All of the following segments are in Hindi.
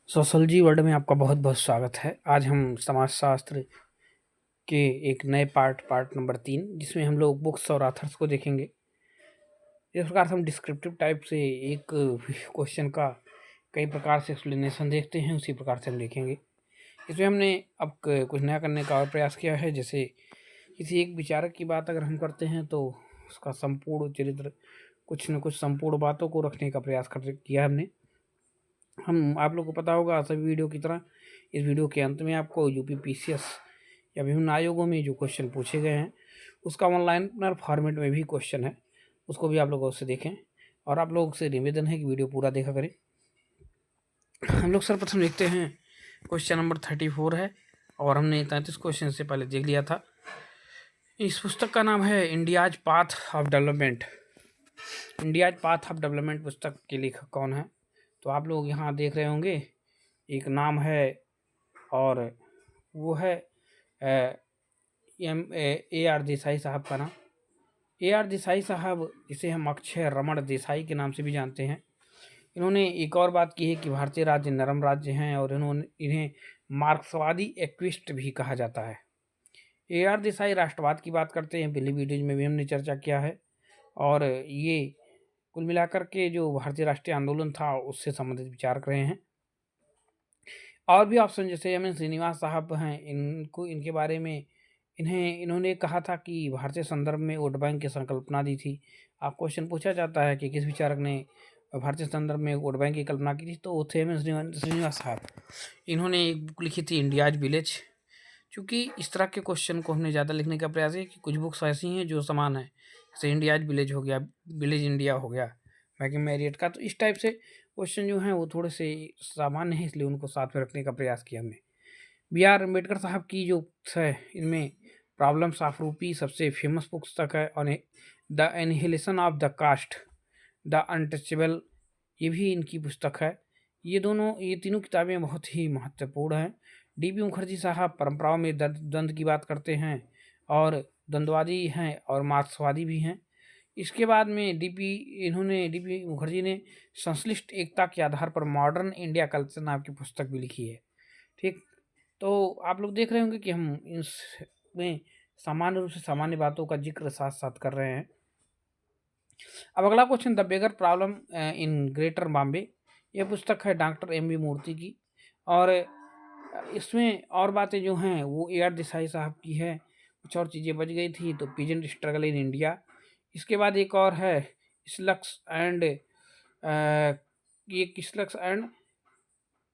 सोशोलॉजी वर्ल्ड में आपका बहुत बहुत स्वागत है। आज हम समाजशास्त्र के एक नए पार्ट नंबर 3 जिसमें हम लोग बुक्स और ऑथर्स को देखेंगे। इस प्रकार से हम डिस्क्रिप्टिव टाइप से एक क्वेश्चन का कई प्रकार से एक्सप्लेनेशन देखते हैं, उसी प्रकार से हम देखेंगे। इसमें हमने अब कुछ नया करने का और प्रयास किया है। जैसे किसी एक विचारक की बात अगर हम करते हैं तो उसका संपूर्ण चरित्र, कुछ न कुछ संपूर्ण बातों को रखने का प्रयास किया हमने। हम आप लोग को पता होगा सभी वीडियो की तरह इस वीडियो के अंत में आपको यूपी पीसीएस या विभिन्न आयोगों में जो क्वेश्चन पूछे गए हैं उसका ऑनलाइन फॉर्मेट में भी क्वेश्चन है, उसको भी आप लोग उससे देखें। और आप लोग से निवेदन है कि वीडियो पूरा देखा करें। हम लोग सर्वप्रथम देखते हैं क्वेश्चन नंबर 34 है और हमने 33 क्वेश्चन से पहले देख लिया था। इस पुस्तक का नाम है India's path of development. India's path of development पुस्तक के लेखक कौन है? तो आप लोग यहाँ देख रहे होंगे एक नाम है और वो है AR देसाई साहब का नाम। AR देसाई साहब, इसे हम अक्षय रमण देसाई के नाम से भी जानते हैं। इन्होंने एक और बात की है कि भारतीय राज्य नरम राज्य हैं और इन्हें मार्क्सवादी एक्विस्ट भी कहा जाता है। AR देसाई राष्ट्रवाद की बात करते हैं, पहली वीडियोज में भी हमने चर्चा किया है। और ये कुल मिलाकर के जो भारतीय राष्ट्रीय आंदोलन था उससे संबंधित विचार कर रहे हैं। और भी ऑप्शन जैसे एम एन श्रीनिवास साहब हैं, इनके बारे में इन्होंने कहा था कि भारतीय संदर्भ में वोट बैंक की संकल्पना दी थी। आप क्वेश्चन पूछा जाता है कि किस विचारक ने भारतीय संदर्भ में वोट बैंक की कल्पना की थी, तो वो थे एम एन श्रीनिवास साहब। इन्होंने एक बुक लिखी थी इंडियाज विलेज। चूँकि इस तरह के क्वेश्चन को हमने ज़्यादा लिखने का प्रयास है कि कुछ बुक्स ऐसी हैं जो समान है, जैसे इंडियाज विलेज हो गया, विलेज इंडिया हो गया मैकी मैरियट का। तो इस टाइप से क्वेश्चन जो हैं वो थोड़े से सामान्य हैं, इसलिए उनको साथ में रखने का प्रयास किया हमने। BR अम्बेडकर साहब की जो बुक्स है इनमें प्रॉब्लम्स ऑफ रूपी सबसे फेमस पुस्तक है, और the annihilation of the caste, the untouchable, ये भी इनकी पुस्तक है। ये तीनों किताबें बहुत ही महत्वपूर्ण हैं। DB मुखर्जी साहब परंपराओं में द्वंद्व की बात करते हैं और द्वंद्ववादी हैं और मार्क्सवादी भी हैं। इसके बाद में DB मुखर्जी ने संश्लिष्ट एकता के आधार पर मॉडर्न इंडिया कल्चर नाम की पुस्तक भी लिखी है। ठीक, तो आप लोग देख रहे होंगे कि हम इसमें सामान्य रूप से सामान्य बातों का जिक्र साथ साथ कर रहे हैं। अब अगला question, the beggar problem in greater Bombay, यह पुस्तक है डॉक्टर MB मूर्ति की। और इसमें और बातें जो हैं वो AR देसाई साहब की है। कुछ और चीज़ें बच गई थी, तो पीजेंट स्ट्रगल इन इंडिया। इसके बाद एक और है स्लक्स एंड ये किसलक्स एंड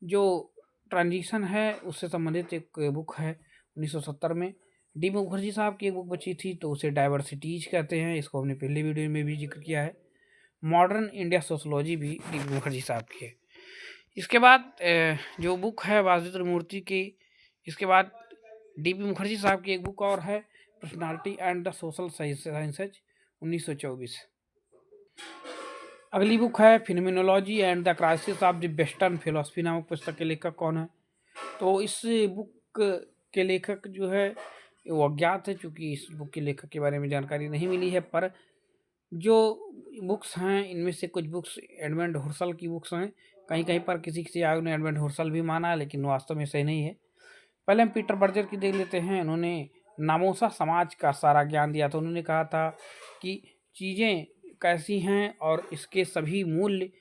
जो ट्रांजिशन है उससे संबंधित एक बुक है 1970 में। DB मुखर्जी साहब की एक बुक बची थी, तो उसे डाइवर्सिटीज कहते हैं, इसको हमने पहले वीडियो में भी जिक्र किया है। मॉडर्न इंडिया सोशोलॉजी भी DB मुखर्जी साहब की है। इसके बाद जो बुक है वासुदेव मूर्ति की, इसके बाद DB मुखर्जी साहब की एक बुक और है personality and the social sciences 1924। अगली बुक है phenomenology and the crisis of the western philosophy नामक पुस्तक के लेखक कौन है? तो इस बुक के लेखक जो है वो अज्ञात है, क्योंकि इस बुक के लेखक के बारे में जानकारी नहीं मिली है। पर जो बुक्स हैं इनमें से कुछ बुक्स एडमंड हुर्सल की बुक्स हैं। कहीं कहीं पर किसी किसी आयोग ने एडमंड हुर्सल भी माना है, लेकिन वास्तव में सही नहीं है। पहले हम पीटर बर्जर की देख लेते हैं। उन्होंने नामोसा समाज का सारा ज्ञान दिया था। उन्होंने कहा था कि चीज़ें कैसी हैं और इसके सभी मूल्य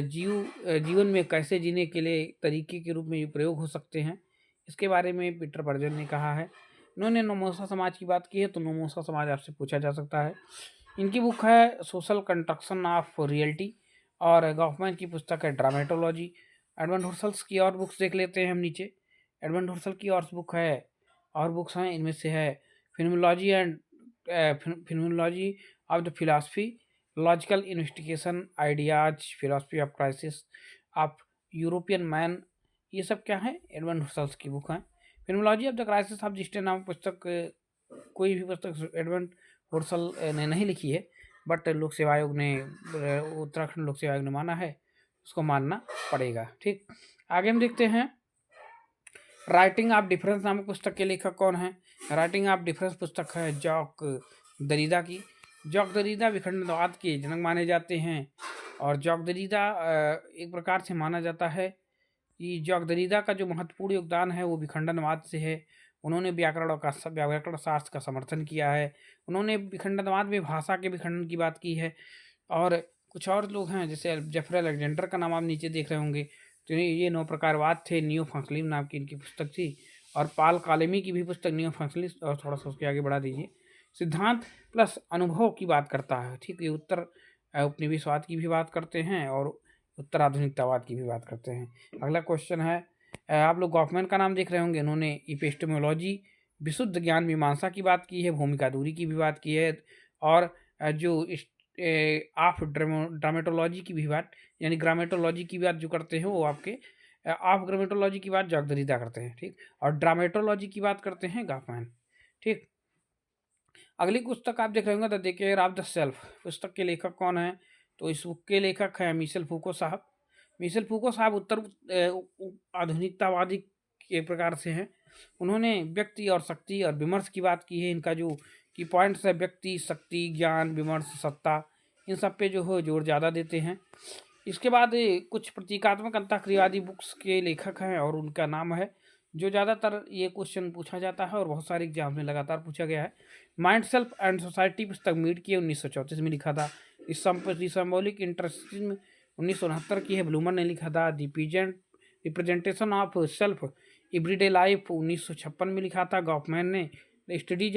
जीवन में कैसे जीने के लिए तरीके के रूप में प्रयोग हो सकते हैं, इसके बारे में पीटर बर्जर ने कहा है। इन्होंने नमोसा समाज की बात की है, तो नमोसा समाज आपसे पूछा जा सकता है। इनकी बुक है सोशल कंस्ट्रक्शन ऑफ रियलिटी, और गॉफमैन की पुस्तक है ड्रामेटोलॉजी। एडमंड हुर्सल्स की और बुक्स देख लेते हैं हम नीचे। एडमंड हुर्सल की और बुक है और बुक्स हैं, इनमें से है phenomenology and phenomenology of the philosophy, logical investigation, ideas, philosophy of crisis of European man. ये सब क्या है? एडमंड हुर्सल्स की बुक हैं। Phenomenology of the crisis of जिस्टे नामक पुस्तक कोई भी पुस्तक एडमंड हुर्सल ने नहीं लिखी है, बट लोक सेवा आयोग ने, उत्तराखंड लोक सेवा आयोग ने माना है, उसको मानना पड़ेगा। ठीक, आगे हम देखते हैं राइटिंग ऑफ डिफरेंस नामक पुस्तक के लेखक कौन है? राइटिंग ऑफ डिफरेंस पुस्तक है जॉक दरीदा की। जॉक दरीदा विखंडनवाद के जनक माने जाते हैं, और जॉक दरीदा एक प्रकार से माना जाता है ये जॉक दरिदा का जो महत्वपूर्ण योगदान है वो विखंडनवाद से है। उन्होंने व्याकरण शास्त्र का समर्थन किया है। उन्होंने विखंडनवाद में भाषा के विखंडन की बात की है। और कुछ और लोग हैं जैसे जेफरी अलेक्जेंडर का नाम आप नीचे देख रहे होंगे, तो ये 9 प्रकारवाद थे। नियो फंक्शनलिज्म नाम की इनकी पुस्तक थी। और पाल कालेमी की भी पुस्तक नियो फंक्शनलिस्ट, और थोड़ा सा उसके आगे बढ़ा दीजिए, सिद्धांत प्लस अनुभव की बात करता है। ठीक, ये उत्तर उपनिवेशवाद की भी बात करते हैं और उत्तर आधुनिकतावाद की भी बात करते हैं। अगला क्वेश्चन है, आप लोग गॉफमैन का नाम देख रहे होंगे। इन्होंने इपिस्टेमोलॉजी, विशुद्ध ज्ञान मीमांसा की बात की है, भूमिका दूरी की भी बात की है, और जो ऑफ ड्रामेटोलॉजी की भी बात, यानी ग्रामेटोलॉजी की बात जो करते हैं वो आपके ऑफ ग्रामेटोलॉजी की बात जॉक दरिदा करते हैं। ठीक, और ड्रामेटोलॉजी की बात करते हैं गॉफमैन। ठीक, अगली पुस्तक आप देख रहे होंगे the care of the self. पुस्तक के लेखक कौन है? तो इस बुक के लेखक हैं मिशेल फूको साहब। मिशेल फूको साहब आधुनिकतावादी के प्रकार से हैं। उन्होंने व्यक्ति और शक्ति और विमर्श की बात की है। इनका जो की पॉइंट्स है, व्यक्ति, शक्ति, ज्ञान, विमर्श, सत्ता, इन सब पे जो है जोर ज़्यादा देते हैं। इसके बाद कुछ प्रतीकात्मक अंतःक्रियावादी बुक्स के लेखक हैं और उनका नाम है, जो ज़्यादातर ये क्वेश्चन पूछा जाता है और बहुत सारे एग्जाम में लगातार पूछा गया है। माइंड सेल्फ एंड सोसाइटी पुस्तक मीड की 1934 में लिखा था। इस सिंबॉलिक इंटरेस्टिज्म 1969 की है, ब्लूमर ने लिखा था। Representation of self everyday life 1956 में लिखा था गॉफमैन ने। स्टडीज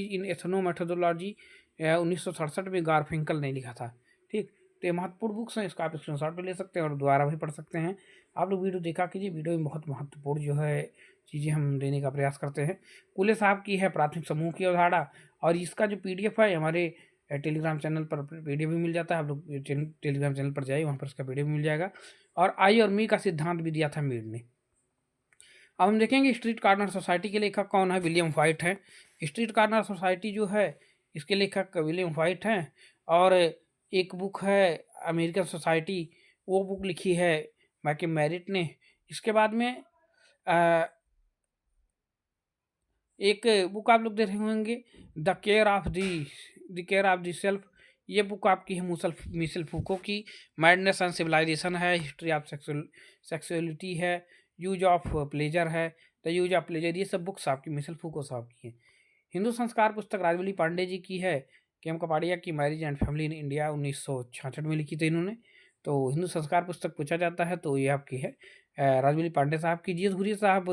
इन एथनो मेथोडोलॉजी 1967 में गारफिंकल ने लिखा था। ठीक, तो ये महत्वपूर्ण बुक्स हैं, इसका आप स्क्रीनशॉट भी ले सकते हैं और दोबारा भी पढ़ सकते हैं। आप लोग वीडियो देखा कीजिए, वीडियो में बहुत महत्वपूर्ण जो है चीज़ें हम देने का प्रयास करते हैं। कुले साहब की है प्राथमिक समूह की अवधारणा, और इसका जो PDF है हमारे टेलीग्राम चैनल पर PDF भी मिल जाता है। आप लोग टेलीग्राम चैनल पर जाइए, वहाँ पर इसका PDF भी मिल जाएगा। और आई और मी का सिद्धांत भी दिया था मीड ने। अब हम देखेंगे स्ट्रीट कॉर्नर सोसाइटी के लेखक कौन है? विलियम व्हाइट है। स्ट्रीट कॉर्नर सोसाइटी जो है इसके लेखक विलियम व्हाइट हैं। और एक बुक है अमेरिकन सोसाइटी, वो बुक लिखी है मैके मैरिट ने। इसके बाद में एक बुक आप लोग देख रहे होंगे the care of the self. ये बुक आपकी है मिशेल फूको की। मैडनेस एंड सिविलाइजेशन है। हिस्ट्री ऑफ सेक्सुअलिटी है। यूज ऑफ प्लेजर है, द यूज ऑफ प्लेजर। ये सब बुक्स आपकी मिशेल फूको साहब की हैं। हिंदू संस्कार पुस्तक राजवली पांडे जी की है। KM कपाड़िया की marriage and family in India 1966 में लिखी थी इन्होंने। तो हिंदू संस्कार पुस्तक पूछा जाता है तो ये आपकी है राजवली पांडे साहब की। GS घुरी साहब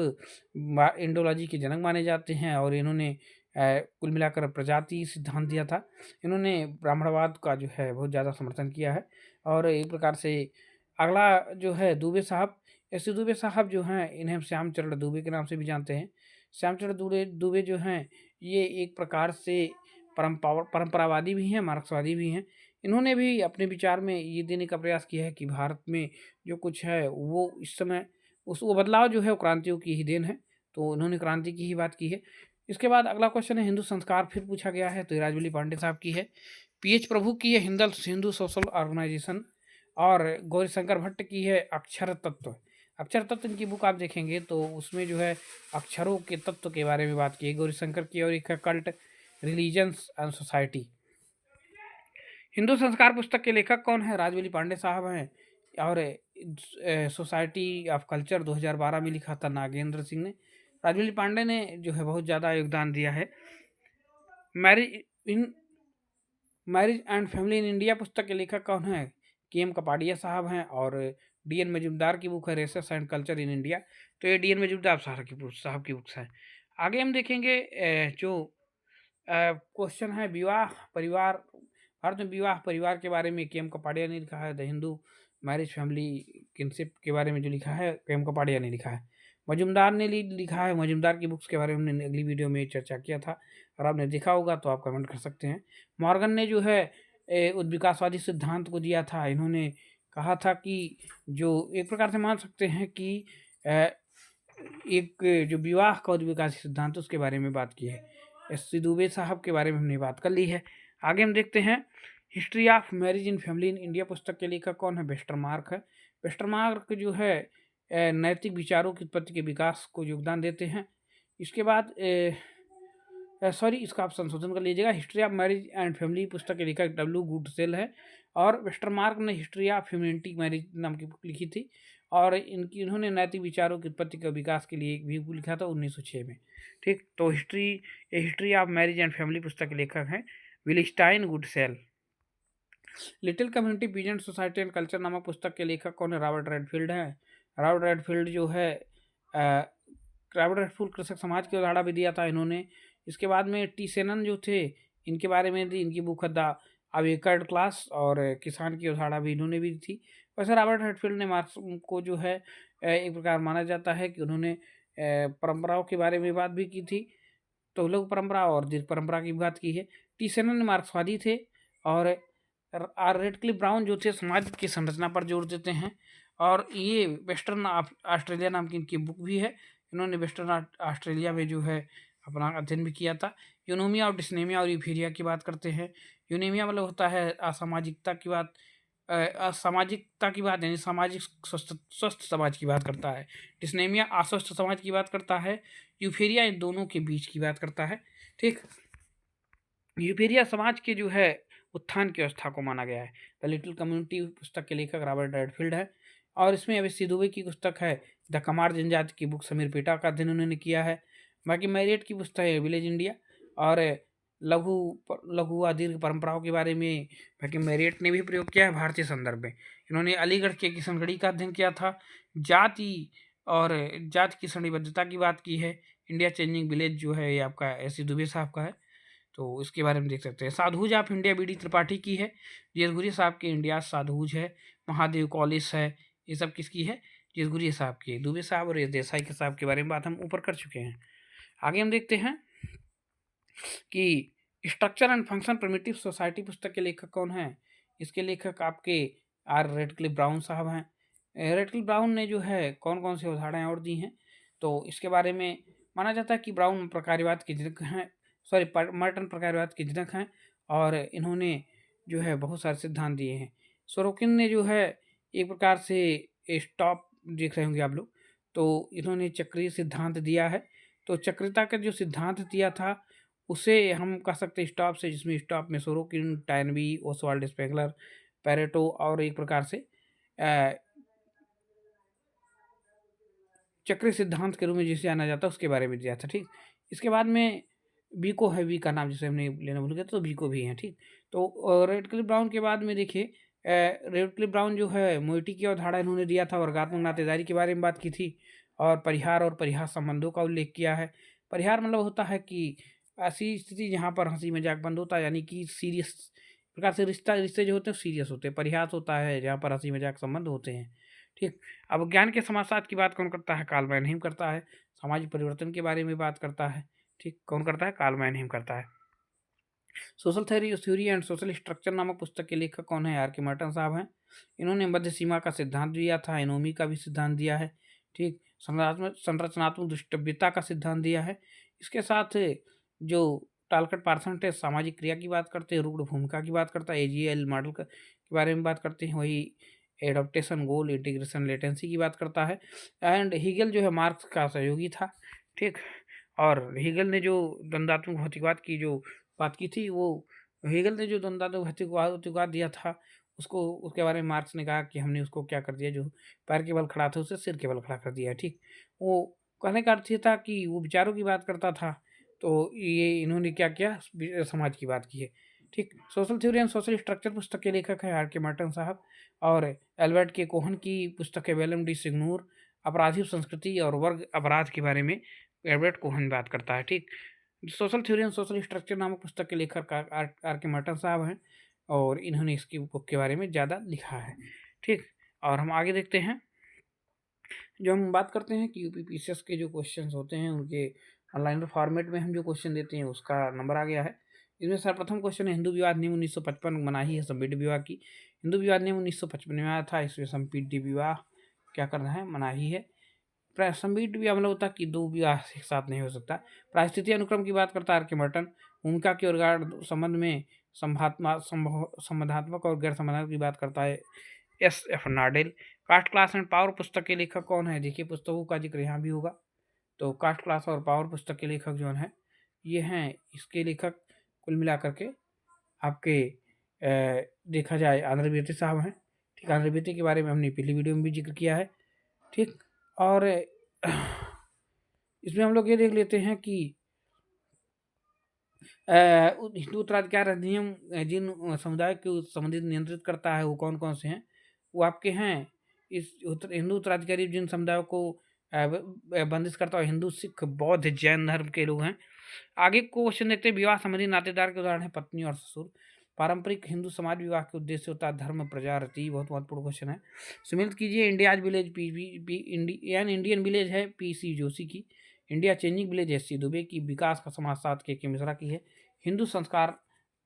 इंडोलॉजी के जनक माने जाते हैं और इन्होंने कुल मिलाकर प्रजाति सिद्धांत दिया था। इन्होंने ब्राह्मणवाद का जो है बहुत ज़्यादा समर्थन किया है। और एक प्रकार से अगला जो है दुबे साहब, ऐसे दुबे साहब जो हैं इन्हें हम श्यामचरण दुबे के नाम से भी जानते हैं। श्यामचरण दुबे जो हैं ये एक प्रकार से परंपरावादी भी हैं, मार्क्सवादी भी हैं। इन्होंने भी अपने विचार में ये देने का प्रयास किया है कि भारत में जो कुछ है वो इस समय वो बदलाव जो है वो क्रांतियों की ही देन है। तो उन्होंने क्रांति की ही बात की है। इसके बाद अगला क्वेश्चन है हिंदू संस्कार, फिर पूछा गया है, तो ये राजवली पांडे साहब की है। PH प्रभु की है हिंदू सोशल ऑर्गेनाइजेशन। और गौरीशंकर भट्ट की है अक्षर तत्व। अक्षर तत्व इनकी बुक आप देखेंगे तो उसमें जो है अक्षरों के तत्व के बारे में बात की है गौरीशंकर की। और एक cult religions and society. Hindu संस्कार पुस्तक के लेखक कौन है? राजवली पांडे साहब हैं। और सोसाइटी ऑफ कल्चर 2012 में लिखा था नागेंद्र सिंह ने। राजवली पांडे ने जो है बहुत ज़्यादा योगदान दिया है। Marriage and family in India पुस्तक के लेखक कौन है? KM कपाड़िया साहब हैं। और DN मजूमदार की बुक है races and culture in India. तो ये DN मजूमदार साहब की बुक्स हैं। आगे हम देखेंगे जो क्वेश्चन है विवाह परिवार, भारत में विवाह परिवार के बारे में KM कपाड़िया ने लिखा है। The Hindu marriage family kinship के बारे में जो लिखा है KM कपाड़िया ने लिखा है। मजूमदार ने लिखा है। मजूमदार की बुक्स के बारे में हमने अगली वीडियो में चर्चा किया था, अगर आपने देखा होगा तो आप कमेंट कर सकते हैं। मॉर्गन ने जो है उद्विकासवादी सिद्धांत को दिया था। इन्होंने कहा था कि जो एक प्रकार से मान सकते हैं कि एक जो विवाह का उद्विकासी सिद्धांत उसके बारे में बात की है। SC दुबे साहब के बारे में हमने बात कर ली है। आगे हम देखते हैं history of marriage in family in India पुस्तक के लेखक कौन है? वेस्टरमार्क है। वेस्टरमार्क जो है नैतिक विचारों की उत्पत्ति के विकास को योगदान देते हैं। इसके बाद इसका आप संशोधन कर लीजिएगा। History of marriage and family पुस्तक के लेखक W गुडसेल है। और वेस्टरमार्क ने हिस्ट्री ऑफ ह्यूमैनिटी मैरिज नाम की बुक लिखी थी, और इन्होंने नैतिक विचारों की उत्पत्ति का विकास के लिए एक भी बुक लिखा था 1906 में। ठीक, तो history of marriage and family पुस्तक के लेखक हैं Willystine Goodsell. Little community peasant society and culture नामक पुस्तक के लेखक कौन है? रॉबर्ट रेडफील्ड है। रॉबर्ट रेडफील्ड जो है रॉबर्ट रेडफील्ड कृषक समाज की उदाहरण भी दिया था इन्होंने। इसके बाद में टी सेनन जो थे, इनके बारे में थी, इनकी बुक द अवेकर्ड क्लास और किसान की उदाहरण भी इन्होंने भी दी थी। वैसे रॉबर्ट रेडफील्ड ने मार्क्स को जो है एक प्रकार माना जाता है कि उन्होंने परंपराओं के बारे में बात भी की थी, तो लोक परंपरा और दीर्घ परंपरा की बात की है। टी सेनन मार्क्सवादी थे, और रेडक्लिफ ब्राउन जो थे समाज की संरचना पर जोर देते हैं, और ये वेस्टर्न ऑस्ट्रेलिया नाम की इनकी बुक भी है। इन्होंने वेस्टर्न ऑस्ट्रेलिया में जो है अपना अध्ययन भी किया था। यूनोमिया और डिस्नेमिया और यूफेरिया की बात करते हैं। यूनेमिया मतलब होता है असामाजिकता की बात, असामाजिकता की बात यानी सामाजिक स्वस्थ समाज की बात करता है। डिस्नेमिया अस्वस्थ समाज की बात करता है। यूफेरिया इन दोनों के बीच की बात करता है। ठीक, यूफेरिया समाज के जो है उत्थान की अवस्था को माना गया है। द लिटिल कम्युनिटी पुस्तक के लेखक रॉबर्ट रेडफील्ड है, और इसमें अवश्य दुबे की पुस्तक है द कमार जनजाति की बुक समीर पेटा का अध्ययन उन्होंने किया है। बाकी मैरियट की पुस्तक है विलेज इंडिया, और लघु लघु व दीर्घ परंपराओं के बारे में बाकी मैरियट ने भी प्रयोग किया है भारतीय संदर्भ में। इन्होंने अलीगढ़ के किशनगढ़ी का अध्ययन किया था। जाति और जाति की श्रेणीबद्धता की बात की है। इंडिया चेंजिंग विलेज जो है ये आपका ऐसी दुबे साहब का है, तो इसके बारे में देख सकते हैं। Sadhus of India B D Tripathi की है। जिसगुरी साहब के इंडिया साधुज है। महादेव कॉलेज है, ये सब किसकी है? जिसगुरी साहब की। दुबे साहब और देसाई के साहब के बारे में बात हम ऊपर कर चुके हैं। आगे हम देखते हैं कि structure and function primitive society पुस्तक के लेखक कौन है? इसके लेखक आपके आर रेडक्लिफ ब्राउन साहब हैं। रेडक्लिफ ब्राउन ने जो है कौन कौन से उदाहरण और दी हैं, तो इसके बारे में माना जाता है कि ब्राउन प्रकार्यवाद के जनक हैं, मर्टन प्रकार्यवाद के जनक हैं, और इन्होंने जो है बहुत सारे सिद्धांत दिए हैं। सोरोकिन ने जो है एक प्रकार से स्टॉप देख रहे होंगे आप लोग, तो इन्होंने चक्रीय सिद्धांत दिया है। तो चक्रियता का जो सिद्धांत दिया था उसे हम कह सकते हैं स्टॉप से, जिसमें स्टॉप में सोरोकिन, टाइनबी, ओसवाल्ड स्पेगलर, पैरेटो और एक प्रकार से चक्रीय सिद्धांत के रूप में जिसे जाना जाता है उसके बारे में दिया था। ठीक, इसके बाद में बीको है, वी का नाम जिसे हमने लेना भूल गया, तो बीको भी है। ठीक, तो रेडक्लिफ ब्राउन के बाद में देखिए रेडक्लिफ ब्राउन जो है मोइटी की अवधारणा इन्होंने दिया था, वर्गात्मक नातेदारी के बारे में बात की थी, और परिहार संबंधों का उल्लेख किया है। परिहार मतलब होता है कि ऐसी स्थिति जहाँ पर हंसी मजाक बंद होता है, यानी कि सीरियस प्रकार से रिश्ते जो होते हैं सीरियस होते हैं। परिहास होता है जहाँ पर हंसी मजाक संबंध होते हैं। ठीक, अब ज्ञान के समाजशास्त्र की बात कौन करता है? कार्ल मैनहीम करता है। सामाजिक परिवर्तन के बारे में बात करता है। ठीक, कौन करता है? कार्ल मैनहीम करता है। Social theory and social structure नामक पुस्तक के लेखक कौन है? आर के मार्टन साहब हैं। इन्होंने मध्य सीमा का सिद्धांत दिया था, एनोमी का भी सिद्धांत दिया है। ठीक, संरचनात्मक दुष्टव्यता का सिद्धांत दिया है। इसके साथ जो टालकट पार्सन थे सामाजिक क्रिया की बात करते हैं, रुग्ण भूमिका की बात करता है, एजीएल मॉडल के बारे में बात करते हैं, वही एडॉप्टेशन, गोल, इंटीग्रेशन, लेटेंसी की बात करता है। एंड हीगल जो है मार्क्स का सहयोगी था। ठीक, और हीगल ने जो द्वंद्वात्मक भौतिकवाद की जो बात की थी, वो हीगल ने जो द्वंद्वात्मक भौतिकवाद दिया था उसको, उसके बारे में मार्क्स ने कहा कि हमने उसको क्या कर दिया, जो पैर के बल खड़ा था उसे सिर के बल खड़ा कर दिया। ठीक, वो कहने का अर्थ ये था कि वो विचारों की बात करता था, तो ये इन्होंने क्या किया, समाज की बात की है। ठीक, social theory and social structure पुस्तक के लेखक है आर के मार्टन साहब, और एल्बर्ट के कोहन की पुस्तक है वेलम डी सिग्नूर, अपराधी संस्कृति और वर्ग अपराध के बारे में एल्बर्ट कोहन बात करता है। ठीक, social theory and social structure नामक पुस्तक के लेखक आर के मार्टन साहब हैं, और इन्होंने इसकी बुक के बारे में ज़्यादा लिखा है। ठीक, और हम आगे देखते हैं, जो हम बात करते हैं कि यूपीपीसीएस के जो क्वेश्चंस होते हैं उनके ऑनलाइन फॉर्मेट में हम जो क्वेश्चन देते हैं उसका नंबर आ गया है। इसमें सर्वप्रथम क्वेश्चन है हिंदू विवाह नियम 1955 मनाही है संपीड़ विवाह की। हिंदू विवाह नियम 1955 में आया था, इसमें संपीड़ विवाह क्या करना है, मनाही है। संपीड़ विवाह मतलब होता है कि दो विवाह एक साथ नहीं हो सकता। परिस्थिति अनुक्रम की बात करता है आर के मर्टन। भूमिका के और गाढ़ संबंध में संबंधात्मक और गैर संबंधात्मक की बात करता है S F Nadel. Caste class and power पुस्तक के लेखक कौन है? देखिए पुस्तकों का जिक्र यहाँ भी होगा। तो कास्ट क्लास और पावर पुस्तक के लेखक जो है ये हैं, इसके लेखक कुल मिलाकर के आपके देखा जाए आंध्र बेटे साहब हैं। ठीक, आंध्र बेटे के बारे में हमने पिछली वीडियो में भी जिक्र किया है। ठीक, और इसमें हम लोग ये देख लेते हैं कि हिंदू उत्तराधिकार अधिनियम जिन समुदाय को संबंधित नियंत्रित करता है वो कौन कौन से हैं, वो आपके हैं इस हिंदू उत्तराधिकारी जिन समुदायों को बंदिश करता है, हिंदू, सिख, बौद्ध, जैन धर्म के लोग हैं। आगे क्वेश्चन देखते हैं, विवाह संबंधी नातेदार के उदाहरण है पत्नी और ससुर। पारंपरिक हिंदू समाज विवाह के उद्देश्य होता है धर्म, प्रजा, रति। बहुत महत्वपूर्ण क्वेश्चन है। सुमित कीजिए, इंडियाज विलेज इंडियन विलेज है पीसी जोशी की। India changing village SC Dubey की। विकास का समाज सात के मिश्रा की है। हिंदू संस्कार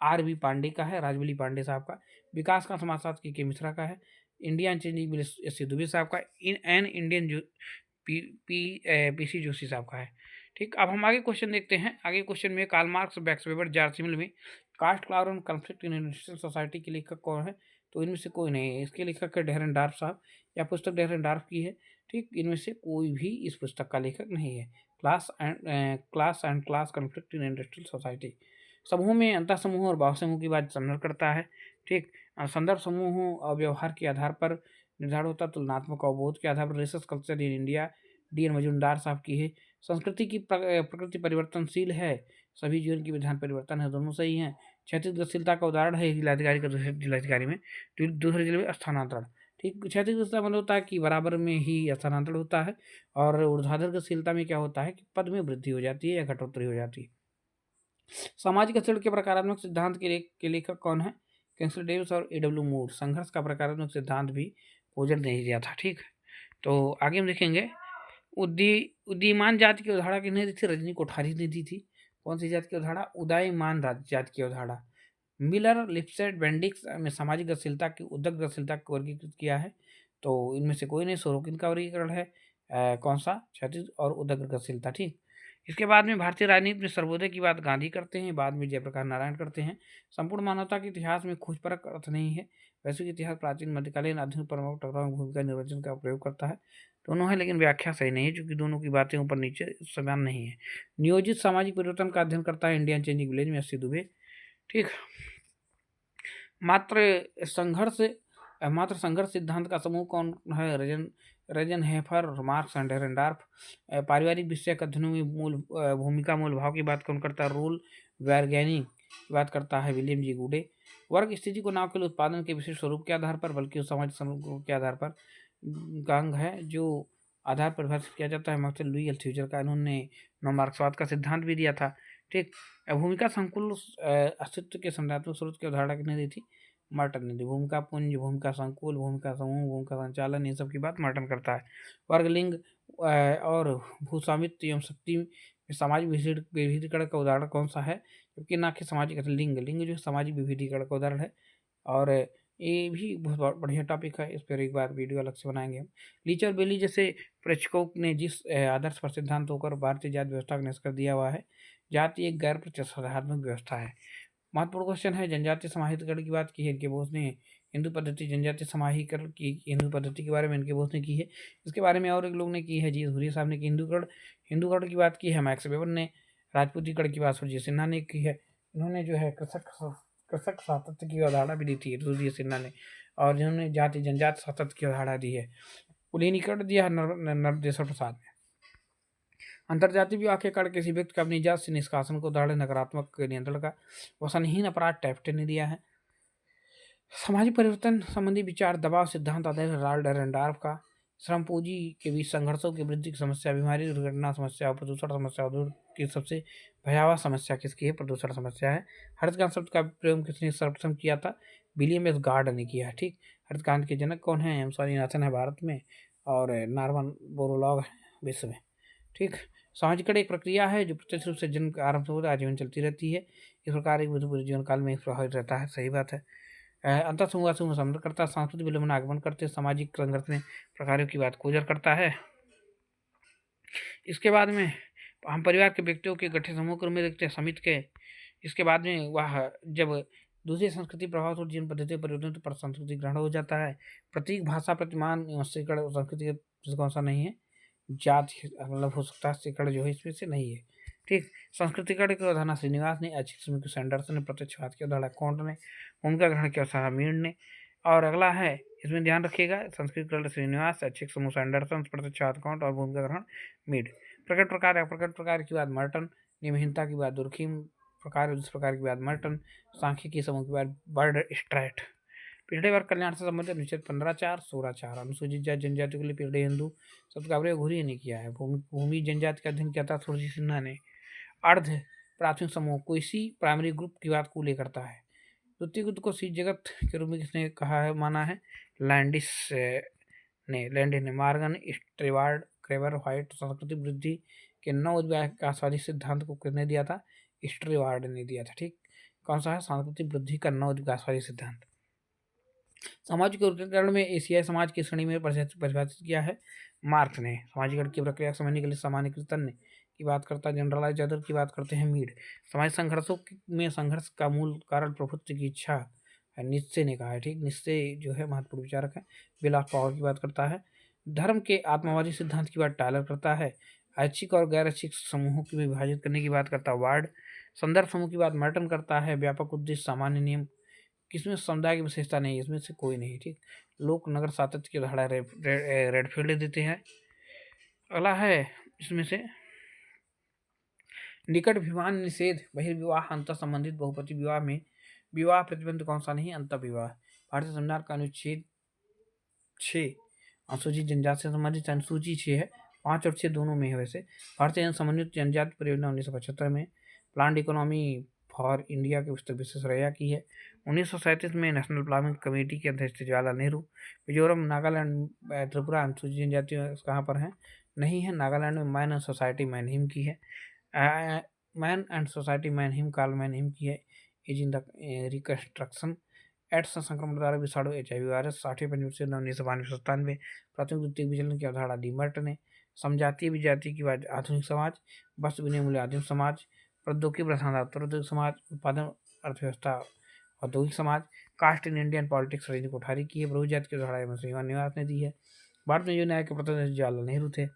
आरबी पांडे का है, राजबली पांडे साहब का। विकास का समाज सात के मिश्रा का है। Indian changing village SC Dubey साहब का। एन इंडियन जो पीसी जोशी साहब का है। ठीक, अब हम आगे क्वेश्चन देखते हैं। आगे क्वेश्चन में Karl Marx, Max Weber, George Simmel में कास्ट, क्लास और कॉन्फ्लिक्ट इन इंडस्ट्रियल सोसाइटी के लेखक कौन है, तो इनमें से कोई नहीं है। इसके लेखक है डेरेन डार्फ साहब, या पुस्तक डेरेन डार्फ की है। ठीक, इनमें से कोई भी इस पुस्तक का लेखक नहीं है। Class and class conflict in industrial society. समूह में अंतर समूह और बाह्य समूह की बात संदर्भ करता है। ठीक, संदर्भ समूहों और व्यवहार के आधार पर निर्धारण होता है, तुलनात्मक अवबोध के आधार पर। Research culture in India, D N Majumdar साहब की है। संस्कृति की प्रकृति परिवर्तनशील है, सभी जीवन की विधान परिवर्तन है, दोनों सही हैं। क्षैतिज गतिशीलता का उदाहरण है जिलाधिकारी का दूसरे जिलाधिकारी में, दूसरे जिले में स्थानांतरण। ठीक, क्षैतिज गतिशीलता मतलब होता है कि बराबर में ही स्थानांतरण होता है, और ऊर्ध्वाधर गतिशीलता में क्या होता है कि पद में वृद्धि हो जाती है या घटोत्तरी हो जाती है। सामाजिक अध्ययन के प्रकारात्मक सिद्धांत के लेखक कौन है, किंग्सले डेविस और एडब्ल्यू मूर। संघर्ष का प्रकारात्मक सिद्धांत भी पोजर ने ही दिया था। ठीक, तो आगे हम देखेंगे उदीयमान जाति की अवधारणा किसने दी थी, रजनी कोठारी ने दी थी। कौन सी जाति की अवधारणा, उदयमान जाति की अवधारणा। मिलर, लिप्सेट, बेंडिक्स में सामाजिक गतिशीलता की उदक गतिशीलता को वर्गीकृत किया है, तो इनमें से कोई नहीं। सोरोकिन का वर्गीकरण है कौन सा, क्षैतिज और उदक गतिशीलता। ठीक, इसके बाद में भारतीय राजनीति में सर्वोदय की बात गांधी करते हैं, बाद में जयप्रकाश नारायण करते हैं। संपूर्ण मानवता के इतिहास में खोजपरक अर्थ नहीं है। वैश्विक इतिहास प्राचीन, मध्यकालीन, आधुनिक, परमाणु टकराव में भूमिका निर्वचन का प्रयोग करता है। दोनों है, लेकिन व्याख्या सही नहीं है, क्योंकि दोनों की बातें ऊपर नीचे समान नहीं है। नियोजित सामाजिक परिवर्तन का अध्ययन करता है इंडियन चेंजिंग विलेज में एससी दुबे। ठीक, मात्र संघर्ष सिद्धांत का समूह कौन है, रजन हेफर, मार्क्स एंड डेरेनडार्फ। पारिवारिक विषय अध्ययनों में मूल भूमिका, मूल भाव की बात कौन करता है, रूल वैरगैनी की बात करता है विलियम जी गुडे। वर्ग स्थिति को नाव के लिए उत्पादन के विशेष स्वरूप के आधार पर, बल्कि उस सामाजिक स्वरूप के आधार पर अंग है जो आधार पर परिभाषित किया जाता है। मार्क्स लुई अल्थ्यूजर का, इन्होंने मार्क्सवाद का सिद्धांत भी दिया था। ठीक, भूमिका संकुल अस्तित्व के संरचनात्मक स्रोत की अवधारणा किसने दी थी, मार्टन ने दी। भूमिका पुंज, भूमिका संकुल, भूमिका समूह, भूमिका संचालन, ये सब की बात मार्टन करता है। वर्ग, लिंग और भूस्वामित्व एवं शक्ति में सामाजिक विभेदीकरण का उदाहरण कौन सा है, क्योंकि ना कि सामाजिक लिंग जो सामाजिक विभेदीकरण का उदाहरण है। और ये भी बहुत बढ़िया टॉपिक है, इस पर एक बार वीडियो अलग से बनाएंगे हम। लीच और बेली जैसे प्रेक्षकों ने जिस आदर्श पर सिद्धांत होकर भारतीय जाति व्यवस्था का निष्कर्ष दिया हुआ है, जाति एक गैर प्रतिस्पर्धात्मक व्यवस्था है। महत्वपूर्ण क्वेश्चन है, जनजातीय समाहितकरण की बात की है इनके बोस ने। हिंदू पद्धति जनजातीय समाहीकरण की, हिंदू पद्धति के बारे में इनके बोस ने की है। इसके बारे में और एक लोग ने की है, जी हुरिया साहब ने की। हिंदूकरण की बात की है मैक्स वेबर ने। राजपूतीकरण की बात सुरजीत सिन्हा ने की है। इन्होंने जो है कृषक सातत्य की अवधारणा भी दी थी सुरजीत सिन्हा ने, और जिन्होंने जाति जनजाति सातत्य की अवधारणा दी है कुलीनीकरण दिया नर्मदेश्वर प्रसाद ने। अंतर्जातीय विवाह के कारण किसी व्यक्ति का अपनी जात से निष्कासन को उदाहरण नकारात्मक नियंत्रण का वसनहीन अपराध टैफ्टे ने दिया है। सामाजिक परिवर्तन संबंधी विचार दबाव सिद्धांत आधारित राल्ड रेंडार्फ का। श्रम पूंजी के बीच संघर्षों की वृद्धि की समस्या, बीमारी, दुर्घटना समस्या और प्रदूषण समस्या की सबसे भयावह समस्या किसकी है, प्रदूषण समस्या है। हरितक्रांति शब्द का प्रयोग किसने सर्वप्रथम किया था, विलियम एस गार्ड ने किया है। ठीक, हरितक्रांति के जनक कौन है, एम स्वामीनाथन है भारत में, और नॉर्मन बोरलॉग है विश्व में। ठीक, समाजीकरण एक प्रक्रिया है जो प्रत्यक्ष रूप से जन्म के आरंभ से होकर आजीवन चलती रहती है। इस प्रकार एक पूरे जीवन काल में प्रभावित रहता है, सही बात है। अंतर समूह समृद्ध करता है, सांस्कृतिक विलंबन आगमन करते, सामाजिक संघर्ष में प्रकारों की बात कोजर करता है। इसके बाद में हम परिवार के व्यक्तियों के गठित समूह के रूप में देखते हैं, समिति के। इसके बाद में वह जब दूसरी संस्कृति प्रभाव और जीवन पद्धति परिवर्तन तो पर संस्कृति ग्रहण हो जाता है। प्रतीक, भाषा, प्रतिमान, श्रीकरण संस्कृति कौन सा नहीं है, जात मतलब हो सकता है, श्रीकरण जो है इसमें से नहीं है। ठीक। संस्कृतिकरण की अवधारणा श्रीनिवास ने, ऐच्छिक श्रमिक सैंडर्सन ने, प्रत्यक्षवाद की अवधारणा कॉन्ट ने, भूमिका ग्रहण की अवधारणा मीड ने। और अगला है, इसमें ध्यान रखिएगा, संस्कृतिकरण श्रीनिवास, ऐच्छिक समूह सैंडर्सन, प्रत्यक्षवाद कॉन्ट और भूमिका ग्रहण मीड। प्रकट प्रकार, अप्रकट प्रकार की बात मर्टन, नियमहीनता की बात दुर्खीम, प्रकार जिस प्रकार की बात मर्टन, सांख्यिकी समूह की बात बर्ड स्ट्रैट। पिछड़े वर्ग कल्याण से संबंधित अनुच्छेद 15(4), 16(4), अनुसूचित जाति जनजातियों के लिए पिछड़े हिंदू शब्द का प्रयोग घुरी ने किया है। भूमि जनजाति का अध्ययन किया था सुरजीत सिन्हा ने। अर्ध प्राथमिक समूह कोई सी प्राइमरी ग्रुप की बात को ले करता है। द्वितीय युद्ध को सी जगत के रूप में किसने कहा है, माना है, लैंडिस ने। मार्गन स्टेवार्ड क्रेवर व्हाइट संस्कृति वृद्धि के नव विकासवादी सिद्धांत को किसने दिया था, स्टेवार्ड ने दिया था। ठीक, कौन सा है, सांस्कृतिक वृद्धि का नव विकासवादी सिद्धांत। सामाजिक वर्गीकरण में एशियाई समाज की श्रेणी में परिभाषित किया है मार्क्स ने। सामाजिकरण की प्रक्रिया को समझने के लिए सामान्यीकृतन की बात करता है, जनरलाइज अदर की बात करते हैं मीड। समाज संघर्षों में संघर्ष का मूल कारण प्रभुत्व की इच्छा है, निश्चय ने कहा है। ठीक, निश्चय जो है महत्वपूर्ण विचारक है। बिल ऑफ पावर की बात करता है। धर्म के आत्मवादी सिद्धांत की बात टायलर करता है। ऐच्छिक और गैर ऐच्छिक समूहों की विभाजित करने की बात करता है वार्ड। संदर्भ समूह की बात मर्टन करता है। व्यापक उद्देश्य सामान्य नियम, किसमें समुदाय की विशेषता नहीं, इसमें से कोई नहीं। ठीक, लोक नगर सातत्य की उदाहरण रेडफील्ड देते हैं। अगला है इसमें से निकट विवाह निषेध, बहिर्विवाह, अंतर संबंधित बहुपति विवाह में विवाह प्रतिबंध कौन सा नहीं, अंतर विवाह। भारतीय संविधान का अनुच्छेद 6 अनुसूचित जनजाति से संबंधित अनुसूची 6 है, 5 और 6 दोनों में है। वैसे भारतीय समन्वित जनजाति परियोजना 1975 में, प्लान्ड इकोनॉमी फॉर इंडिया के पुस्तक विश्वेश्वरैया की है। 1937 में नेशनल प्लानिंग कमेटी के अध्यक्ष थे जवाहरलाल नेहरू। मिजोरम, नागालैंड, त्रिपुरा अनुसूचित जनजाति कहाँ पर है, नहीं है। नागालैंड में मैन एंड सोसाइटी मैनहिम की है। Man and society Mannheim Karl Mannheim की है। Age in the reconstruction. AIDS संक्रमण द्वारा विषाणु HIV वायरस 60 पंजीकृत से 1992-97। प्राथमिक द्वितीय विचलन की अवधारणा डीमर्ट ने। समजातीय विजाति की बात आधुनिक समाज। वस्तु विनिमय मूल्य आधुनिक समाज। प्रौद्योगिकी प्रधान औद्योगिक समाज। उत्पादन अर्थव्यवस्था औद्योगिक समाज। Caste in Indian politics Rajni Kothari की है। बहुजाति की अवधारणा श्रीमान निवास ने दी है। भारत में जो न्याय के प्रतिनिधि जवाहरलाल नेहरू थे।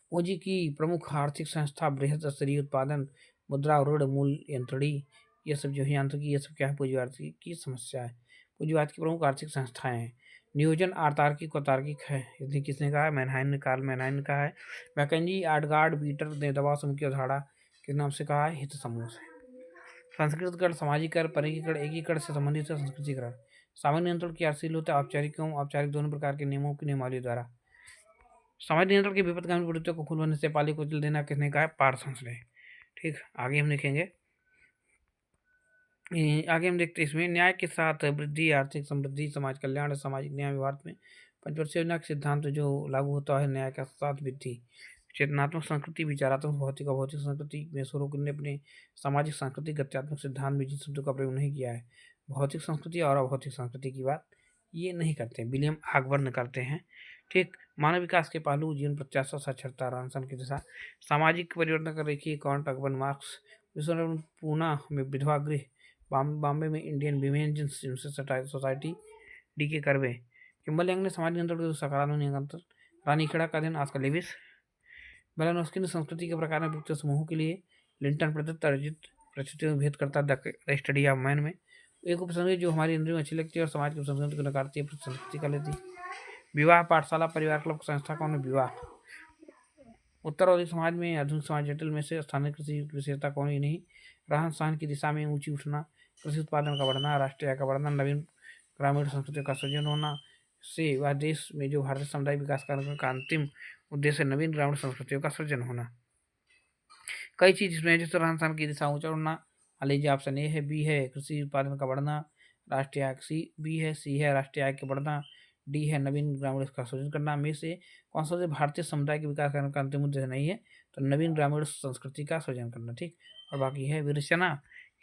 पूंजी की प्रमुख आर्थिक संस्था, बृहद स्तरीय उत्पादन, मुद्रा, ऋण, मूल यंत्रणी, ये सब जो है यांत्रिकी, ये सब क्या है, पूंजीवाद की समस्या है। पूंजीवाद की प्रमुख आर्थिक संस्थाएं हैं। नियोजन अतार्किक और तार्किक है, इसने किसने कहा है, मैनहाइन ने, कार्ल मैनहाइन ने कहा है। मैकेंजी, आर्डगार्ड, बीटर ने दबाव समूह की अवधारणा किस नाम से कहा है, हित समूह से। संस्कृतिकरण, सामाजिकरण, परिकीकरण, एकीकरण से संबंधित है। संस्कृतिकरण सामान्य नियंत्रण की हासिल होता है औपचारिक एवं औपचारिक दोनों प्रकार के नियमों की नियमावली द्वारा। सामाजिक नियंत्रण के विपदगामी प्रवृत्तियों को खुल बनने से पाली को जल देना किसने कहा है, पार्सन्स ने। ठीक, आगे हम देखेंगे। आगे हम देखते हैं इसमें न्याय के साथ वृद्धि, आर्थिक समृद्धि, समाज कल्याण, सामाजिक न्याय। भारत में पंचवर्षीय योजना के सिद्धांत जो लागू होता है, न्याय के साथ वृद्धि। चेतनात्मक संस्कृति, विचारात्मक, भौतिक और भौतिक संस्कृति में स्वरूप ने अपने सामाजिक सांस्कृतिक गत्यात्मक सिद्धांत में जिन शब्दों का प्रयोग नहीं किया है, भौतिक संस्कृति और अभौतिक संस्कृति की बात ये नहीं करते, विलियम ऑकबर्न करते हैं। ठीक, मानव विकास के पहलू, जीवन प्रत्याशा, साक्षरता, रहन की दिशा, सामाजिक परिवर्तन कर रखी, कॉन्ट, ऑकबर्न, मार्क्स। विश्व पूना में विधवा गृह, बॉम्बे में Indian women's society, DK Karve. Kimball Young ने समाज नियंत्रण के सकारात्मक नियंत्रण, रानी खेड़ा का अध्ययन, आस्का लेविस। बेलानोस्की ने संस्कृति के प्रकार में विकसित समूहों के लिए लिंटन प्रदत्त अर्जित परिस्थितियों में भेद करता द स्टडी ऑफ मैन में। एक उपसंस्कृति जो हमारी इंद्रियों में अच्छी लगती है और समाज की संस्कृति को नकारती है, संस्कृति का लेती। विवाह, पाठशाला, परिवार, क्लब, संस्था कौन है, विवाह। उत्तर और समाज में आधुनिक समाज जटिल में से स्थानीय कृषि की विशेषता कौन ही नहीं। रहन सहन की दिशा में ऊंची उठना, कृषि उत्पादन का बढ़ना, राष्ट्रीय आय का बढ़ना, नवीन ग्रामीण संस्कृति का सृजन होना से वह देश में जो भारतीय समुदाय विकास कार्यक्रम का अंतिम उद्देश्य नवीन ग्रामीण संस्कृतियों का सृजन होना। कई चीज इसमें जैसे रहन सहन की दिशा ऊंचा उड़ना, मान लीजिए ऑप्शन ए है, बी है कृषि उत्पादन का बढ़ना, राष्ट्रीय आय, बी है, सी है राष्ट्रीय आय के बढ़ना, डी है नवीन ग्रामीण का सृजन करना। में से कौन सा भारतीय समुदाय के विकास करने का अंतिम उद्देश्य नहीं है, तो नवीन ग्रामीण संस्कृति का सृजन करना। ठीक, और बाकी है विरचना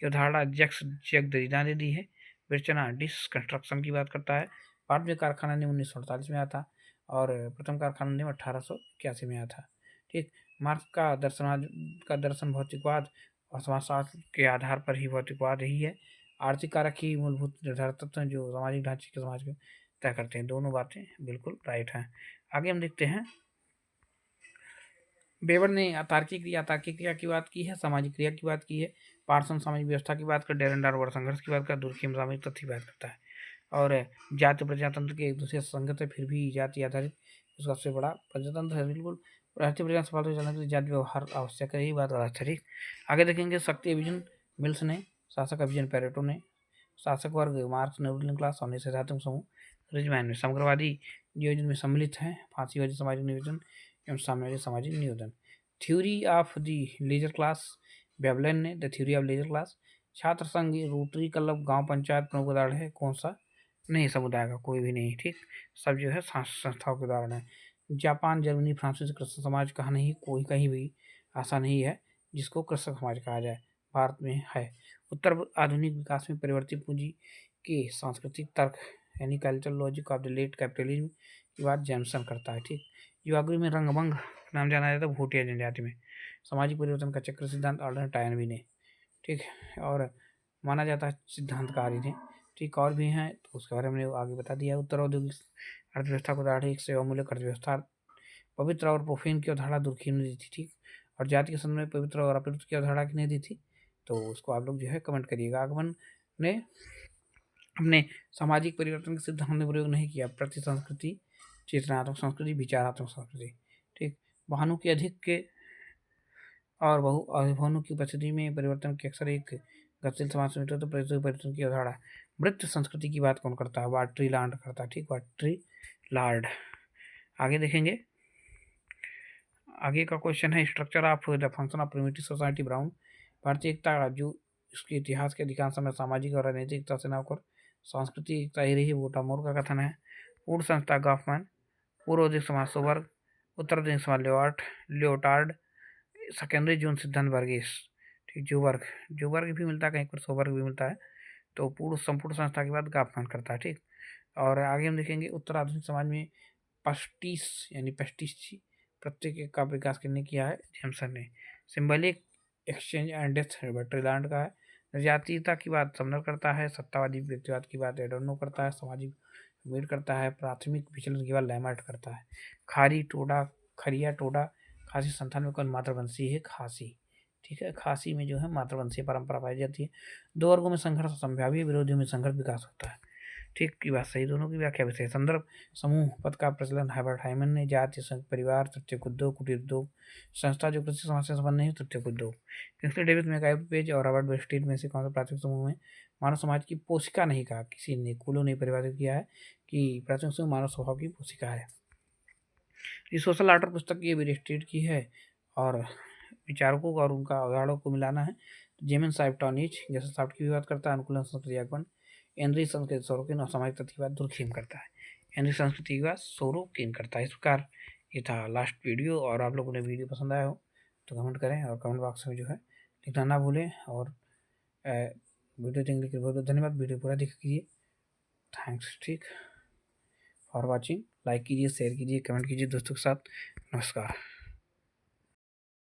की अवधारणा, जैक दरिदा ने दी है। विरचना डिसकंस्ट्रक्शन की बात करता है। भारत में कारखाना नियम 1948 में आया था और प्रथम कारखाना नियम 1881 में आया था। ठीक, मार्क्स का दर्शन भौतिकवाद और समाजशास्त्र के आधार पर ही भौतिकवाद ही है। आर्थिक कारक ही मूलभूत निर्धारक तत्व हैं जो सामाजिक ढांचे के समाज में तय करते हैं। दोनों बातें बिल्कुल राइट हैं। आगे हम देखते हैं वेबर ने अतार्किक क्रिया की बात की है, सामाजिक क्रिया की बात की है, पार्सन सामाजिक व्यवस्था की बात कर, डेरेनडार्वर संघर्ष की बात कर, दुर्खिम सामाजिक तथ्य की बात करता है। और जाति प्रजातंत्र के एक दूसरे से संगत है, फिर भी जाति आधारित उसका सबसे बड़ा प्रजातंत्र है। बिल्कुल राष्ट्रीय प्रजा सफल चलने के लिए जाति व्यवहार आवश्यक है, यही बात गलत है। ठीक, आगे देखेंगे शक्ति विजन मिल्स ने, शासक विजन पेरेटो ने, शासक वर्ग मार्क्स ने, रूलिंग क्लास और निषेधात्मक समूह रिजमैन में, समग्रवादी नियोजन में सम्मिलित है, फांसीवादी सामाजिक नियोजन एवं साम्यवादी सामाजिक नियोजन। Theory of the leisure class Veblen ने, the theory of leisure class. छात्र संघ रोटरी क्लब गांव पंचायत प्रमुख उदाहरण है, कौन सा? नहीं, समुदाय का कोई भी नहीं। ठीक, सब जो है संस्थाओं के उदाहरण है। जापान, जर्मनी, फ्रांस में कृषक समाज कहा नहीं, कोई कहीं भी ऐसा नहीं है जिसको कृषक समाज कहा जाए, भारत में है। उत्तर आधुनिक विकास में परिवर्तित पूंजी के सांस्कृतिक तर्क यानी cultural logic of the late capitalism की बात जैमसन करता है। ठीक, युवागृह में रंगभंग नाम जाना जाता है भूटिया जनजाति में। सामाजिक परिवर्तन का चक्र सिद्धांत अल्बर्ट आइंस्टाइन ने। ठीक है, और माना जाता है सिद्धांतकारी थे। ठीक, और भी हैं तो उसके बारे में आगे बता दिया। उत्तर औद्योगिक अर्थव्यवस्था को उदाहरण एक सेवा मूलक अर्थव्यवस्था, पवित्र और प्रोफेन की अवधारणा दुर्खिम ने दी थी। ठीक, और जाति के संदर्भ में पवित्र और अपवित्र की अवधारणा किसने दी थी? तो उसको आप लोग जो है कमेंट करिएगा। आगमन ने अपने सामाजिक परिवर्तन के सिद्धांत में प्रयोग नहीं किया, प्रति संस्कृति, चेतनात्मक संस्कृति, विचारात्मक संस्कृति। ठीक, वाहनों की अधिक के और वाहनों की उपस्थिति में परिवर्तन की अक्सर एक गतिशील समाज में तो परिवर्तन की अवधारणा। मृत संस्कृति की बात कौन करता है? वाटरी लार्ड करता है। ठीक, वाटरी लार्ड। आगे देखेंगे, आगे का क्वेश्चन है structure of the function of primitive society brown. भारतीय एकता जो इसके इतिहास के अधिकांश समय सामाजिक और राजनीतिक एकता से न कर सांस्कृतिक एकता ही रही, वोटामोर का कथन है। पूर्ण संस्था गॉफमैन, पूर्व अधिक समाज सोबर्ग, उत्तर अधिक समाज लियोटार्ड, सेकेंडरी जोन सिद्धांत वर्गीस। ठीक, जोबर्ग भी मिलता है, कहीं पर सोबर्ग भी मिलता है। तो पूर्ण संपूर्ण संस्था के बाद गॉफमैन करता है। ठीक, और आगे हम देखेंगे उत्तर आधुनिक समाज में पस्टिस यानी पेस्टिस प्रत्येक का विकास करने किया है जेम्सन ने। Symbolic exchange and death Bertrand का है। जातीयता की बात समनर करता है। सत्तावादी व्यक्तिवाद की बात एडोर्नो करता है। सामाजिक उम्मीद करता है। प्राथमिक विचलन की बात लैमर्ट करता है। खरिया टोडा खासी संतान में कौन मातृवंशी है? खासी। ठीक है, खासी में जो है मातृवंशीय परंपरा पाई जाती है। दो वर्गों में संघर्ष संभाव्य, विरोधियों में संघर्ष विकास होता है। ठीक की बात सही, दोनों की व्याख्या विषय संदर्भ समूह पद का प्रचलन हर्बर्ट हाइमन ने। जाति संघ परिवार, तृतीयक उद्योग, कुटीर उद्योग, संस्था जो कृषि समाज से संबंध नहीं, तृतीयक उद्योग। किंग्सले डेविस में पेज और रॉबर्ट बेस्टीड में से कौन सा प्राथमिक समूह में मानव समाज की पोषिका नहीं कहा, किसी ने कुलो ने परिभाषित किया है कि प्राथमिक समूह मानव स्वभाव की पोषिका है। ये सोशल आर्डर पुस्तक ये बेस्टीड की है और विचारकों और उनका उदाहरणों को मिलाना है। जेमन साइप्टॉनिच जैसे सॉफ्ट की भी बात करता है, अनुकूलन संस्कृति आगमन। एनरी संस्कृति सोरोकिन और सामाजिक तथ्य की बात दुर्खिम करता है। एनरी संस्कृति की बात सोरोकिन करता है। इस प्रकार ये था लास्ट वीडियो, और आप लोगों ने वीडियो पसंद आया हो तो कमेंट करें और कमेंट बॉक्स में जो है लिखना ना भूलें। और वीडियो देखने के लिए बहुत बहुत धन्यवाद। वीडियो पूरा देख कीजिए। थैंक्स। ठीक, फॉर वॉचिंग। लाइक कीजिए, शेयर कीजिए, कमेंट कीजिए दोस्तों के साथ। नमस्कार।